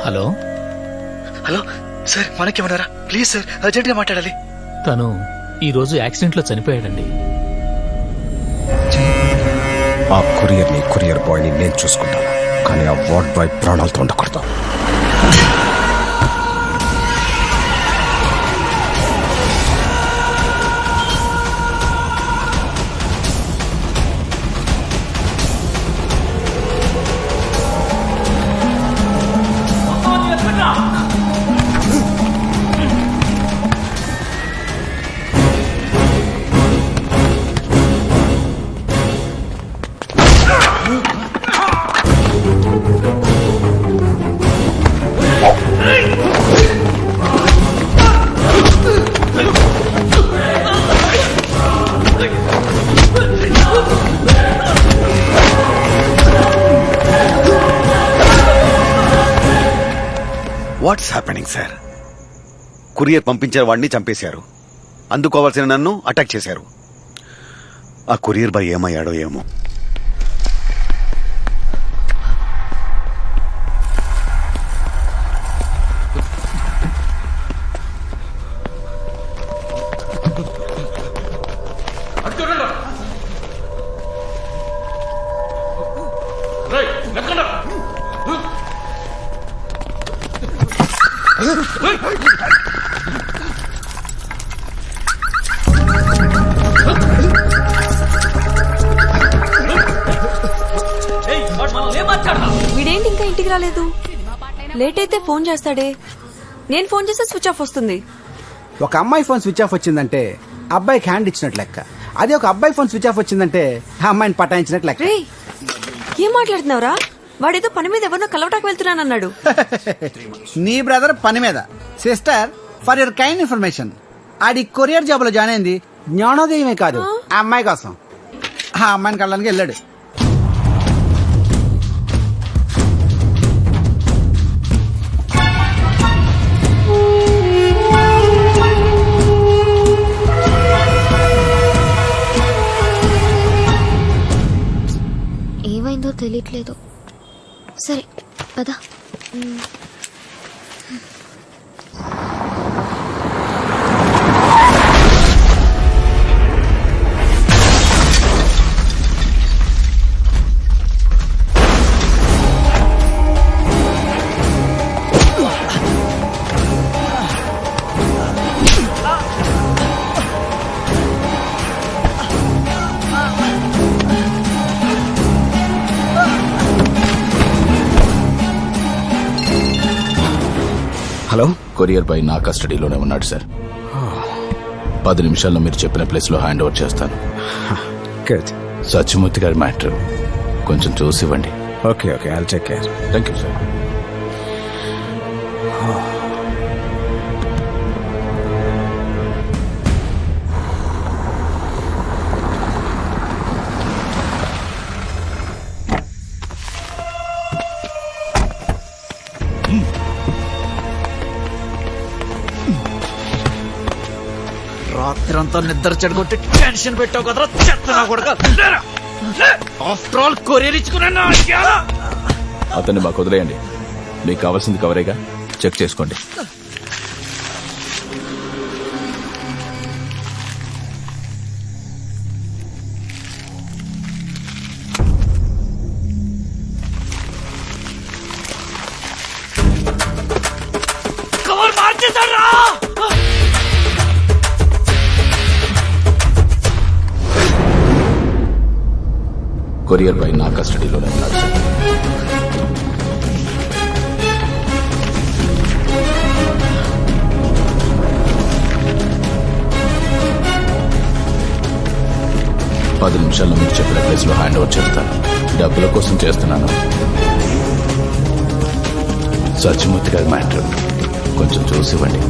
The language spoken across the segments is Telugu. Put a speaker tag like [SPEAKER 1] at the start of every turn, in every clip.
[SPEAKER 1] హలో
[SPEAKER 2] హలో సార్, మనకేమన్నారా? ప్లీజ్ సార్, అర్జెంట్ గా మాట్లాడాలి.
[SPEAKER 1] తను ఈ రోజు యాక్సిడెంట్ లో చనిపోయాడండి.
[SPEAKER 3] ఆ కొరియర్ బాయ్ ని నేను చూసుకుంటాను, కానీ ఆ వార్డ్ బాయ్ ప్రాణాలతో ఉండకూడదు.
[SPEAKER 4] What's happening sir? కొరియర్ పంపించే వాడిని చంపేశారు, అందుకోవాల్సిన నన్ను అటాక్ చేశారు. ఆ కొరియర్ బాయ్ ఏమయ్యాడో ఏమో.
[SPEAKER 5] వీడేంటి ఇంకా ఇంటికి రాలేదు? లేట్ అయితే ఫోన్ చేస్తాడే. నేను ఫోన్ చేస్తే స్విచ్ ఆఫ్ వస్తుంది.
[SPEAKER 6] ఒక అమ్మాయి ఫోన్ స్విచ్ ఆఫ్ వచ్చిందంటే అబ్బాయికి హ్యాండ్ ఇచ్చినట్లు లెక్క. అదే ఒక అబ్బాయి ఫోన్ స్విచ్ ఆఫ్ వచ్చిందంటే ఆ అమ్మాయిని పటాయించినట్లు లెక్క.
[SPEAKER 5] రేయ్, ఏం మాట్లాడుతున్నావురా? వాడేదో పని మీద ఎవరినో కలవటానికి వెళ్తున్నానన్నాడు.
[SPEAKER 6] నీ బ్రదర్ పని మీద. Sister, for your kind information, Audi courier job లో జాయిన్ అయింది జ్ఞానోదయమే కాదు, ఆ అమ్మాయి కోసం. ఆ అమ్మాయిని కళ్ళడానికి వెళ్ళాడు.
[SPEAKER 7] ఏమైందో తెలియట్లేదు. సరే పదా.
[SPEAKER 3] హలో,
[SPEAKER 8] కొరియర్ బాయ్ నా కస్టడీలోనే ఉన్నాడు సార్. 10 నిమిషాల్లో మీరు చెప్పిన ప్లేస్ లో హ్యాండ్ ఓవర్ చేస్తాను.
[SPEAKER 3] గుడ్.
[SPEAKER 8] సత్యమూర్తి గారి మ్యాటర్ కొంచెం చూసివ్వండి.
[SPEAKER 3] Okay, I'll take care.
[SPEAKER 8] Thank you sir.
[SPEAKER 2] రాత్రంతా నిద్ర చెడగొట్టి టెన్షన్ పెట్టావు కదరా చెత్తనా కొడక. ఆఫ్టర్ ఆల్ కొరియర్ ఇచ్చుకున్నా.
[SPEAKER 8] అతన్ని మాకు వదిలేయండి. మీకు కావాల్సింది కవరేగా, చెక్ చేసుకోండి.
[SPEAKER 2] కవర్ మార్చేశారా?
[SPEAKER 8] కొరియర్ బాయ్ నా కస్టడీలోనే ఉన్నాడు సార్. పది నిమిషాల్లో మీరు చెప్పిన ప్లేస్ లో హ్యాండ్ ఓవర్ చేస్తాను. డబ్బుల కోసం చేస్తున్నాను. సత్యమూర్తి గారి మ్యాటర్ కొంచెం చూసివ్వండి.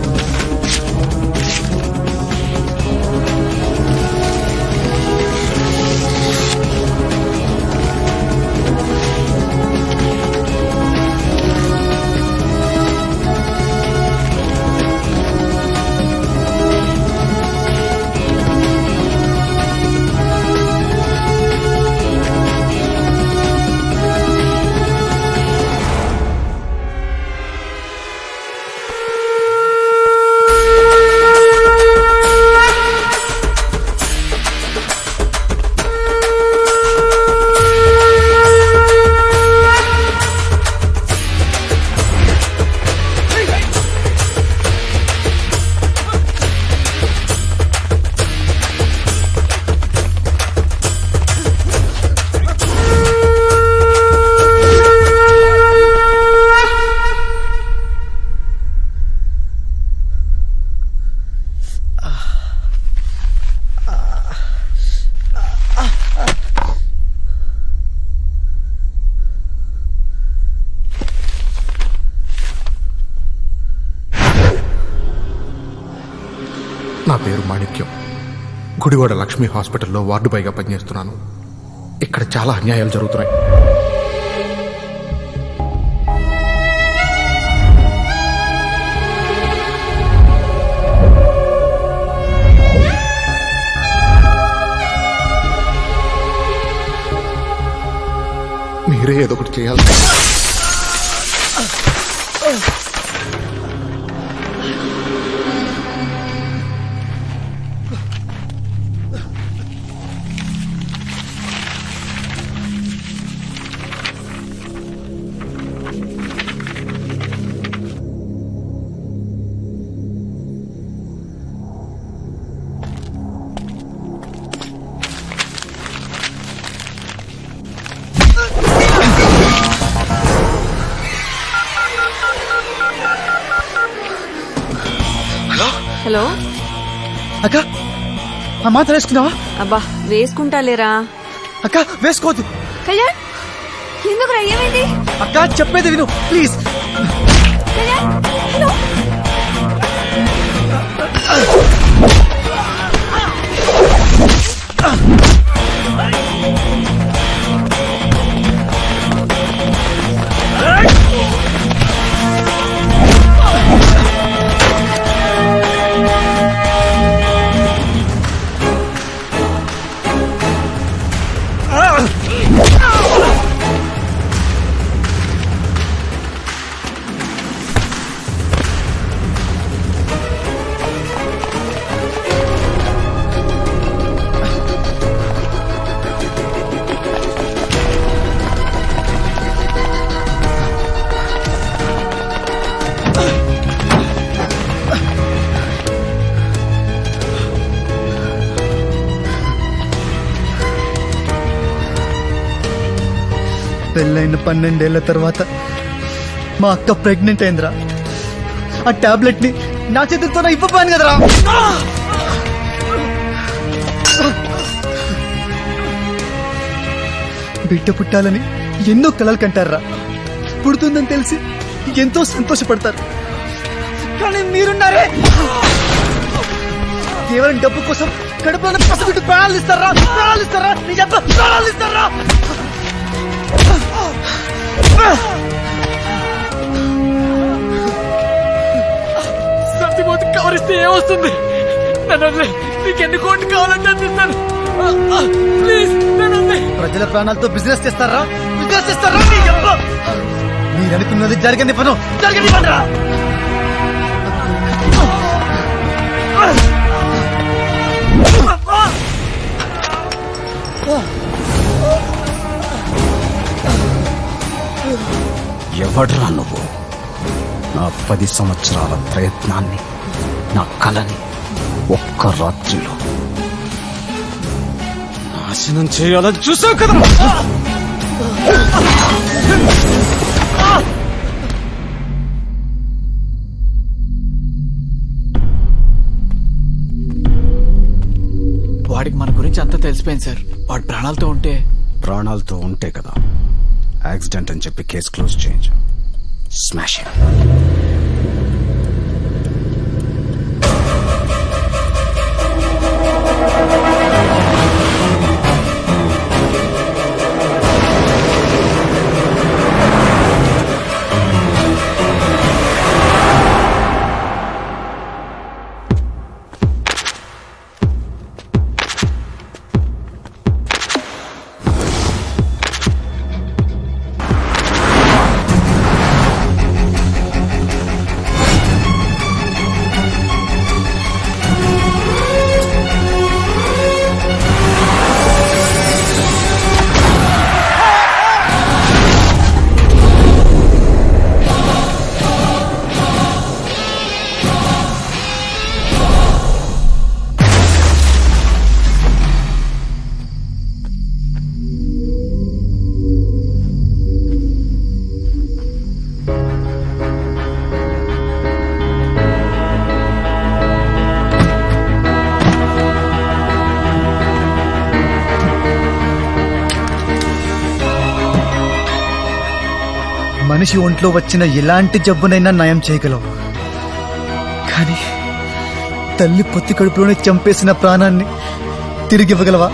[SPEAKER 9] పేరు మాణిక్యం. గుడివాడ లక్ష్మీ హాస్పిటల్లో వార్డు బాయ్గా పనిచేస్తున్నాను. ఇక్కడ చాలా అన్యాయాలు జరుగుతున్నాయి. మీరే ఏదో ఒకటి చేయాలి.
[SPEAKER 5] హలో
[SPEAKER 6] అక్క ఆ మాత్ర వేసుకుందావా?
[SPEAKER 5] అబ్బా వేసుకుంటా లేరా.
[SPEAKER 6] అక్క వేసుకోవద్దు.
[SPEAKER 5] కళ్యాణ్ ఎందుకురా, ఏమైంది?
[SPEAKER 6] అక్క చెప్పేది విను ప్లీజ్.
[SPEAKER 5] కళ్యాణ్ హలో.
[SPEAKER 10] పెళ్ళైన 12 ఏళ్ల తర్వాత మా అక్క ప్రెగ్నెంట్ అయిందిరా. ఆ టాబ్లెట్ ని నా చేతులతో ఇవ్వపోయాను కదరా. బిడ్డ పుట్టాలని ఎన్నో కలలు కంటారా. పుడుతుందని తెలిసి ఎంతో సంతోషపడతారు. కానీ మీరున్నారే, కేవలం డబ్బు కోసం కడుపులో పసిబిడ్డ ప్రాణాలు ఇస్తారా, ప్రాణాలు ఇస్తారా, నీ చెప్ప ప్రాణాలు ఇస్తారా.
[SPEAKER 2] సత్యమూర్తి కవరిస్తే ఏమొస్తుంది? నన్ను నీకెన్ని కోట్లు కావాలంటే అందిస్తాను. ప్లీజ్ నన్ను.
[SPEAKER 10] ప్రజల ప్రాణాలతో బిజినెస్ చేస్తారా, బిజినెస్ చేస్తారా. మీరు అనుకున్నది జరగని పను జరగని పనరా.
[SPEAKER 3] ఎవడ్రా నువ్వు? నా 10 సంవత్సరాల ప్రయత్నాన్ని, నా కలని ఒక్క రాత్రిలో నాశనం చేయాలని చూసావు కదా.
[SPEAKER 2] వాడికి మన గురించి అంతా తెలిసిపోయింది సార్. వాడు ప్రాణాలతో ఉంటే
[SPEAKER 3] కదా యాక్సిడెంట్ అని చెప్పి కేసు క్లోజ్ చేయించు. స్మాష్.
[SPEAKER 10] మనిషి ఒంట్లో వచ్చిన ఎలాంటి జబ్బునైనా నయం చేయగలవు, కానీ తల్లి పొత్తి కడుపులోనే చంపేసిన ప్రాణాన్ని తిరిగి ఇవ్వగలవా?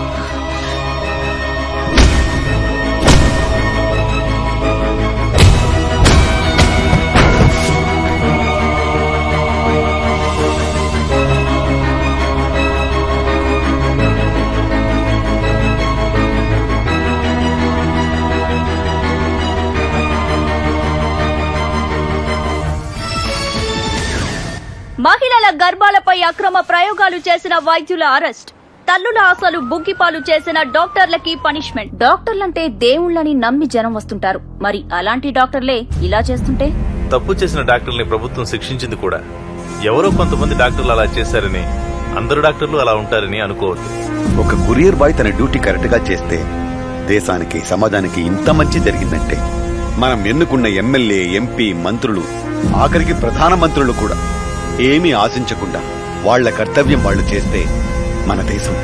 [SPEAKER 11] మహిళల గర్భాలపై అక్రమ ప్రయోగాలు చేసిన వైద్యుల అరెస్ట్. తల్లుల ఆశలు బుగ్గిపాలు చేసిన డాక్టర్లకి పనిష్మెంట్. డాక్టర్లంటే దేవుళ్ళని నమ్మి జనం వస్తుంటారు. మరి అలాంటి డాక్టర్లే ఇలా చేస్తుంటే?
[SPEAKER 12] తప్పు చేసిన డాక్టర్ని ప్రభుత్వం శిక్షించింది కూడా. ఎవరో కొంతమంది డాక్టర్లు అలా చేశారని అందరు డాక్టర్లు అలా ఉంటారని అనుకోవద్దు.
[SPEAKER 4] ఒక కొరియర్ బాయ్ తన డ్యూటీ కరెక్ట్ గా చేస్తే దేశానికి సమాజానికి ఇంత మంచి జరిగిందంటే మనం ఎన్నుకున్న ఎమ్మెల్యే, ఎంపీ, మంత్రులు, ఆఖరికి ప్రధానమంత్రులు కూడా ఏమీ ఆశించకుండా వాళ్ల కర్తవ్యం వాళ్ళు చేస్తే మన దేశం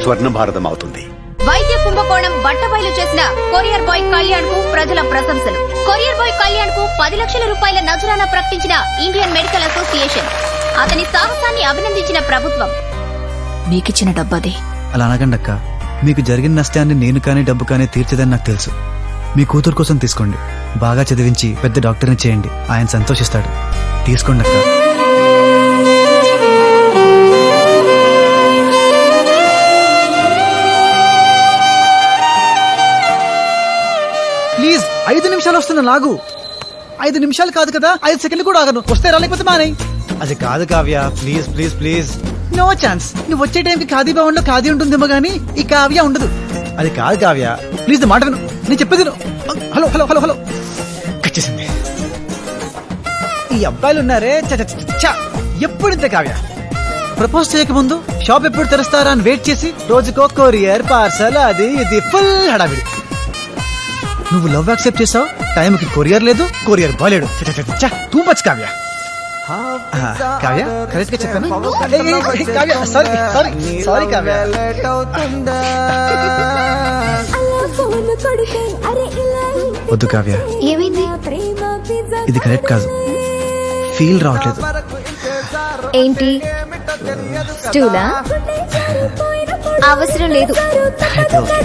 [SPEAKER 4] స్వర్ణ భారతం అవుతుంది.
[SPEAKER 11] వైద్య కుంభకోణం బట్టబయలు చేసిన కొరియర్ బాయ్ కళ్యాణ్ కు ప్రజల ప్రశంసలు. కొరియర్ బాయ్ కళ్యాణ్ కు 10 లక్షల రూపాయల నజరానా ప్రకటించిన ఇండియన్ మెడికల్ అసోసియేషన్. అతని సాహసాన్ని అభినందించిన ప్రభుత్వం. మీకిచ్చిన డబ్బదే.
[SPEAKER 10] అలా అనకండి అక్క. మీకు జరిగిన నష్టాన్ని నేను కానీ డబ్బు కానీ తీర్చేదని నాకు తెలుసు. మీ కూతురు కోసం తీసుకోండి. బాగా చదివించి పెద్ద డాక్టర్ని చేయండి. ఆయన సంతోషిస్తాడు. తీసుకోండి అక్క. ప్లీజ్ 5 నిమిషాలు వస్తున్నా లాగు. 5 నిమిషాలు కాదు కదా, 5 సెకండ్లు కూడా ఆగను. వస్తే రాలేకపోతే మానే. అది కాదు Kavya, please please please. No chance. నువ్వు వచ్చే టైంకి ఖాదీ భవన్ లో ఖాదీ ఉంటుందేమో గానీ ఈ కావ్య ఉండదు. అది కాదు కావ్య, ప్లీజ్ మాట విను. నేను చెప్పేది విను. Hello hello hello hello. కచ్చేసింది. ఈ అబ్బాయిలు ఉన్నారే ఎప్పుడు ఇంతే కావ్య. ప్రపోజ్ చేయకముందు షాప్ ఎప్పుడు తెరుస్తారా అని వెయిట్ చేసి రోజుకో కొరియర్ పార్సల్ అది ఇది ఫుల్ హడావిడి. నువ్వు లవ్ యాక్సెప్ట్ చేసావు, టైంకి కొరియర్ లేదు, కొరియర్ బాయ్ లేడు. Too much Kavya. Kavya correct గా చెప్పాను. Kavya sorry sorry sorry Kavya. వద్దు కావ్య,
[SPEAKER 7] ఏమైంది?
[SPEAKER 10] ఇది కరెక్ట్ కాదు. ఫీల్ రావట్లేదు.
[SPEAKER 7] ఏంటి స్టూలా? అవసరం లేదు.
[SPEAKER 10] అయితే ఓకే.